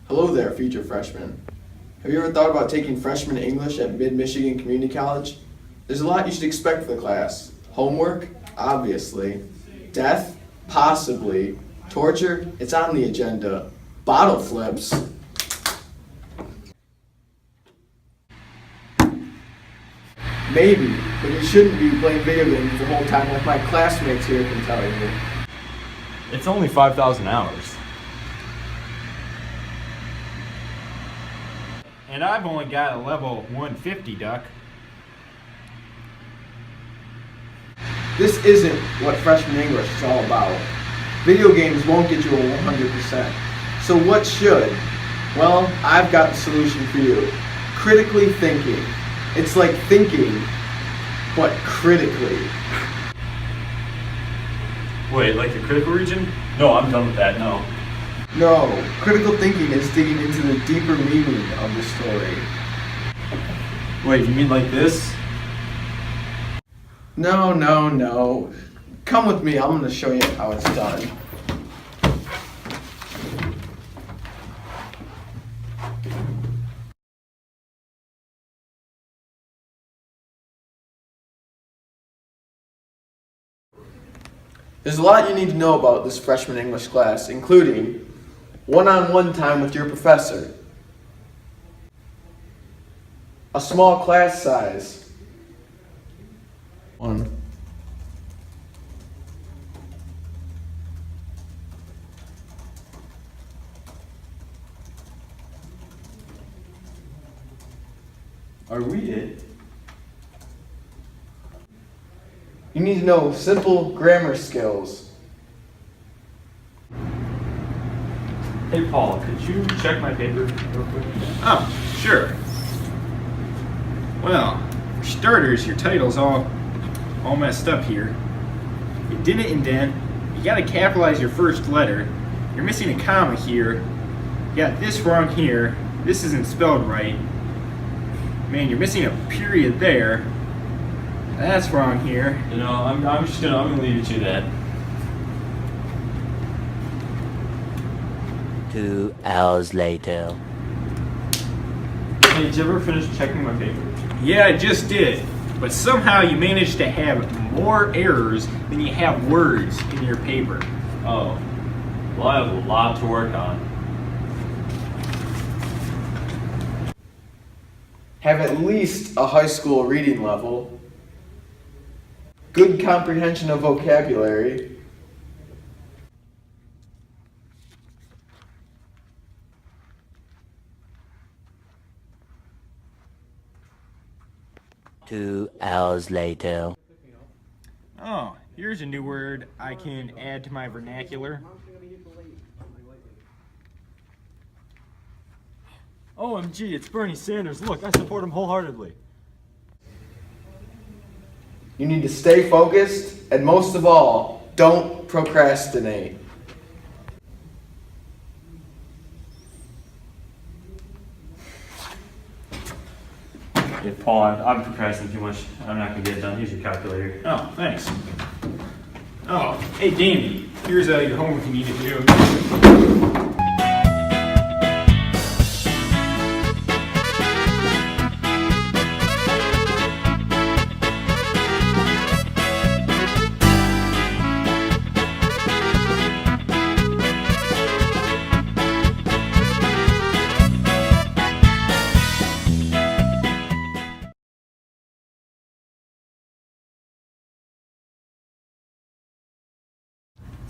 Hello there, future freshmen. Have you ever thought about taking freshman English at Mid-Michigan Community College? There's a lot you should expect for the class. Homework? Obviously. Death? Possibly. Torture? It's on the agenda. Bottle flips? Maybe, but you shouldn't be playing video games the whole time like my classmates here can tell you. It's only 5,000 hours. And I've only got a level 150, Duck. This isn't what freshman English is all about. Video games won't get you a 100%. So what should? Well, I've got the solution for you. Critically thinking. It's like thinking, but critically. Wait, like the critical region? No, I'm done with that, no. No, critical thinking is digging into the deeper meaning of the story. Wait, you mean like this? No. Come with me, I'm gonna show you how it's done. There's a lot you need to know about this freshman English class, including one-on-one time with your professor, a small class size, Are we it? You need to know simple grammar skills. Hey Paul, could you check my paper real quick? Oh, sure. Well, for starters, your title's all messed up here. You didn't indent. You gotta capitalize your first letter. You're missing a comma here. You got this wrong here. This isn't spelled right. Man, you're missing a period there. That's wrong here. You know, I'm gonna leave you to that. 2 hours later. Hey, did you ever finish checking my paper? Yeah, I just did. But somehow you managed to have more errors than you have words in your paper. Oh, well, I have a lot to work on. Have at least a high school reading level, good comprehension of vocabulary, Two hours later. Oh, here's a new word I can add to my vernacular. OMG, it's Bernie Sanders. Look, I support him wholeheartedly. you need to stay focused, and most of all, don't procrastinate. Yeah, Paul, I'm procrastinating too much. I'm not gonna get it done. Here's your calculator. Oh, thanks. Oh, hey, Danny, here's your homework you need to do.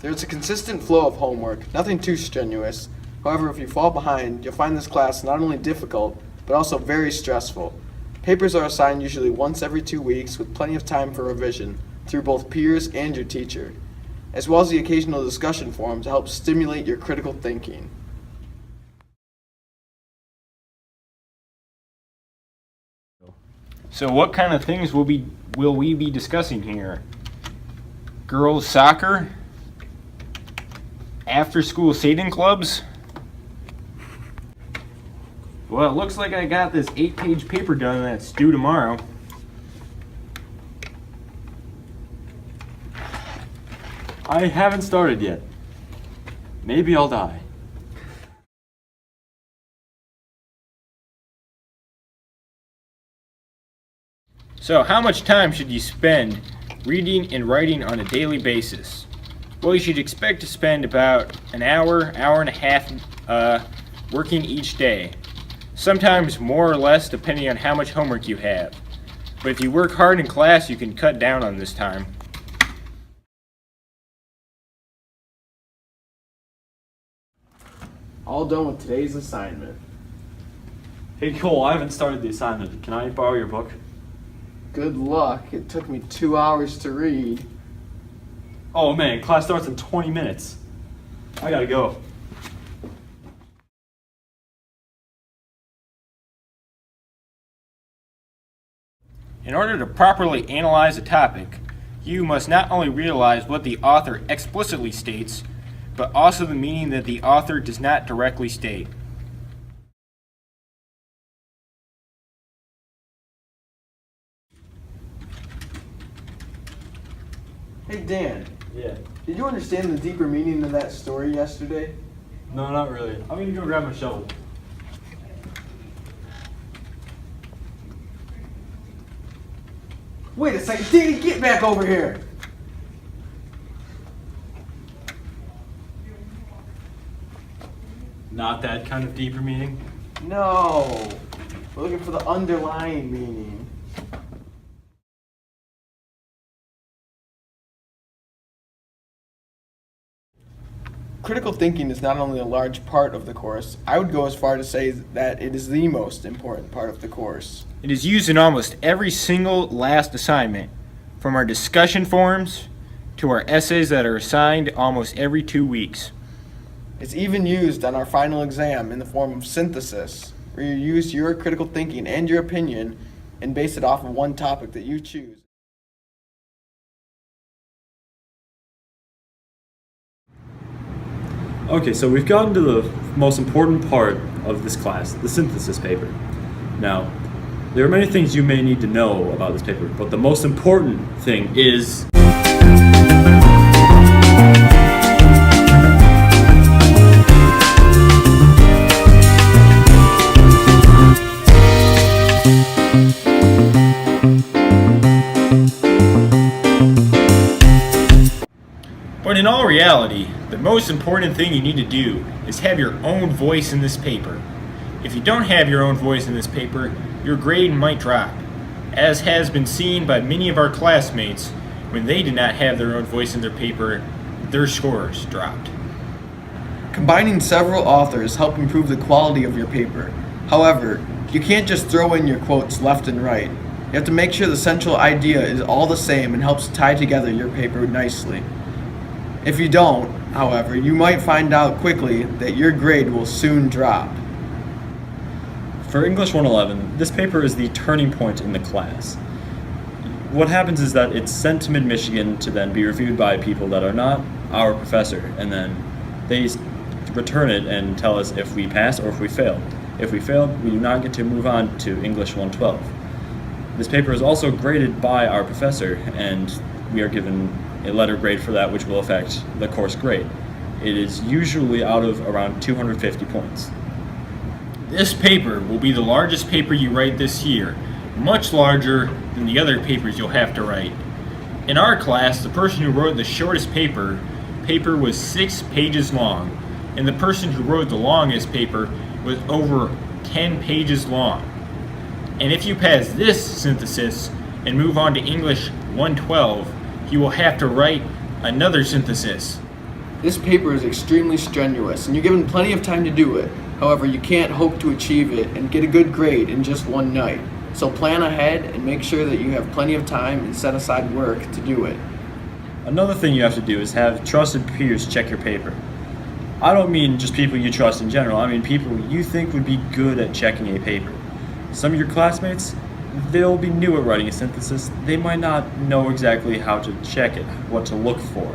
There's a consistent flow of homework, nothing too strenuous. However, if you fall behind, you'll find this class not only difficult, but also very stressful. Papers are assigned usually once every 2 weeks with plenty of time for revision through both peers and your teacher, as well as the occasional discussion forum to help stimulate your critical thinking. So what kind of things will we be discussing here? Girls soccer? After school sailing clubs? Well, it looks like I got this 8-page paper done that's due tomorrow. I haven't started yet. Maybe I'll die. So how much time should you spend reading and writing on a daily basis? Well, you should expect to spend about an hour, hour and a half working each day. Sometimes more or less depending on how much homework you have. But if you work hard in class, you can cut down on this time. All done with today's assignment. Hey Cole, I haven't started the assignment. Can I borrow your book? Good luck. It took me 2 hours to read. Oh man, class starts in 20 minutes. I gotta go. In order to properly analyze a topic, you must not only realize what the author explicitly states, but also the meaning that the author does not directly state. Hey Dan, Yeah. did you understand the deeper meaning of that story yesterday? No, not really. I'm gonna go grab my shovel. Wait a second, Danny, get back over here! Not that kind of deeper meaning? No, we're looking for the underlying meaning. Critical thinking is not only a large part of the course, I would go as far to say that it is the most important part of the course. It is used in almost every single last assignment, from our discussion forums to our essays that are assigned almost every 2 weeks. It's even used on our final exam in the form of synthesis, where you use your critical thinking and your opinion and base it off of one topic that you choose. Okay, so we've gotten to the most important part of this class, the synthesis paper. Now, there are many things you may need to know about this paper, but the most important thing is But in all reality, the most important thing you need to do is have your own voice in this paper. If you don't have your own voice in this paper, your grade might drop, as has been seen by many of our classmates. When they did not have their own voice in their paper, their scores dropped. Combining several authors help improve the quality of your paper. However, you can't just throw in your quotes left and right. You have to make sure the central idea is all the same and helps tie together your paper nicely. If you don't, however, you might find out quickly that your grade will soon drop. for English 111, this paper is the turning point in the class. What happens is that it's sent to Mid-Michigan to then be reviewed by people that are not our professor, and then they return it and tell us if we pass or if we fail. If we fail, we do not get to move on to English 112. This paper is also graded by our professor, and we are given a letter grade for that, which will affect the course grade. It is usually out of around 250 points. This paper will be the largest paper you write this year, much larger than the other papers you'll have to write. In our class, the person who wrote the shortest paper was 6 pages long, and the person who wrote the longest paper was over 10 pages long. And if you pass this synthesis and move on to English 112, you will have to write another synthesis. This paper is extremely strenuous, and you're given plenty of time to do it. However, you can't hope to achieve it and get a good grade in just one night. So plan ahead and make sure that you have plenty of time and set aside work to do it. Another thing you have to do is have trusted peers check your paper. I don't mean just people you trust in general, I mean people you think would be good at checking a paper. Some of your classmates, they'll be new at writing a synthesis. They might not know exactly how to check it, what to look for.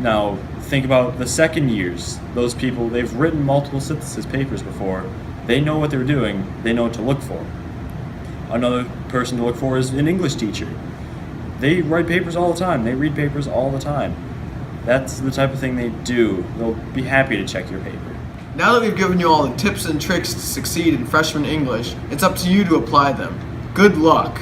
Now, think about the second years. Those people, they've written multiple synthesis papers before. They know what they're doing. They know what to look for. Another person to look for is an English teacher. They write papers all the time. They read papers all the time. That's the type of thing they do. They'll be happy to check your paper. Now that we've given you all the tips and tricks to succeed in freshman English, it's up to you to apply them. Good luck!